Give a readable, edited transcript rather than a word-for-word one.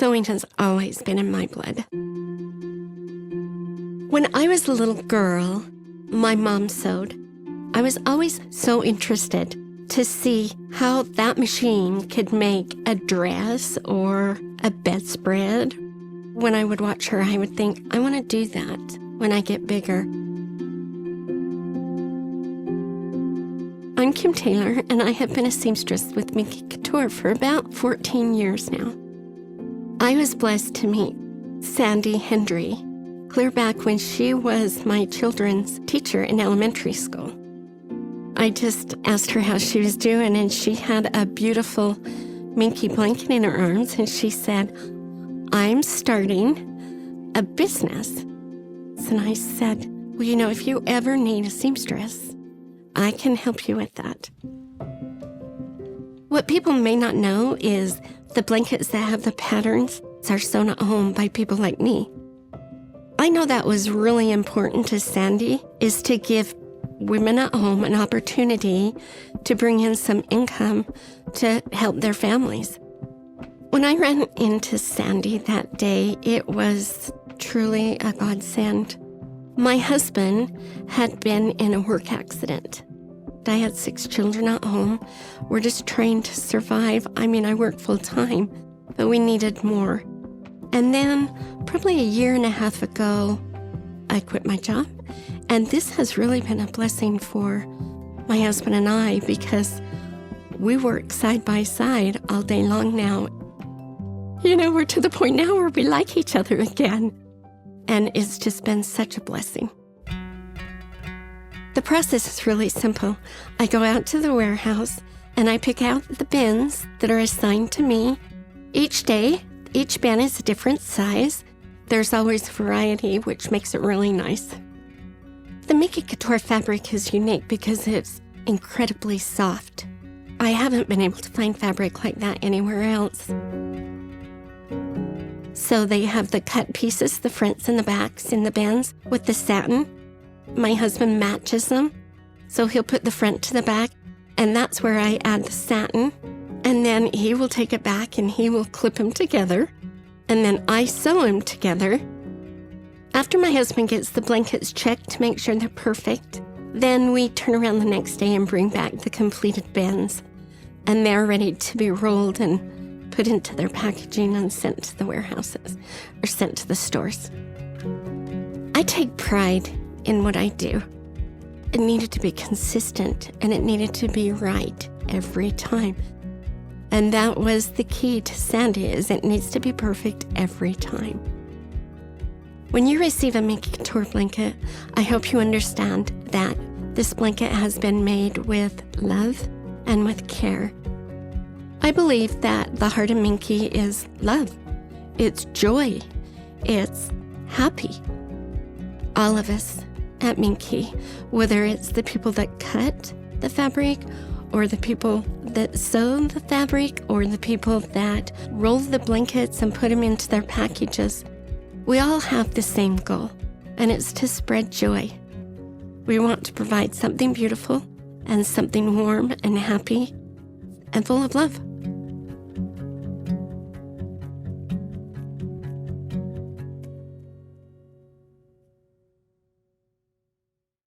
Sewing has always been in my blood. When I was a little girl, my mom sewed. I was always so interested to see how that machine could make a dress or a bedspread. When I would watch her, I would think, I want to do that when I get bigger. I'm Kim Taylor, and I have been a seamstress with Minky Couture for about 14 years now. I was blessed to meet Sandi Hendry clear back when she was my children's teacher in elementary school. I just asked her how she was doing, and she had a beautiful Minky Blanket in her arms, and she said, I'm starting a business. And I said, well, you know, if you ever need a seamstress, I can help you with that. What people may not know is the blankets that have the patterns are sewn at home by people like me. I know that was really important to Sandi, is to give women at home an opportunity to bring in some income to help their families. When I ran into Sandi that day, it was truly a godsend. My husband had been in a work accident. I had 6 children at home. We're just trying to survive. I mean, I work full time, but we needed more. And then probably a year and a half ago, I quit my job. And this has really been a blessing for my husband and I, because we work side by side all day long now. You know, we're to the point now where we like each other again. And it's just been such a blessing. The process is really simple. I go out to the warehouse and I pick out the bins that are assigned to me. Each day, each bin is a different size. There's always variety, which makes it really nice. The Minky Couture fabric is unique because it's incredibly soft. I haven't been able to find fabric like that anywhere else. So they have the cut pieces, the fronts and the backs in the bins with the satin. My husband matches them, so he'll put the front to the back, and that's where I add the satin. And then he will take it back and he will clip them together, and then I sew them together. After my husband gets the blankets checked to make sure they're perfect, then we turn around the next day and bring back the completed bins, and they're ready to be rolled and put into their packaging and sent to the warehouses or sent to the stores. I take pride in what I do. It needed to be consistent and it needed to be right every time. And that was the key to Sandi, is it needs to be perfect every time. When you receive a Minky Couture blanket, I hope you understand that this blanket has been made with love and with care. I believe that the Heart of Minky is love. It's joy. It's happy. All of us at Minky, whether it's the people that cut the fabric or the people that sew the fabric or the people that roll the blankets and put them into their packages, we all have the same goal, and it's to spread joy. We want to provide something beautiful and something warm and happy and full of love.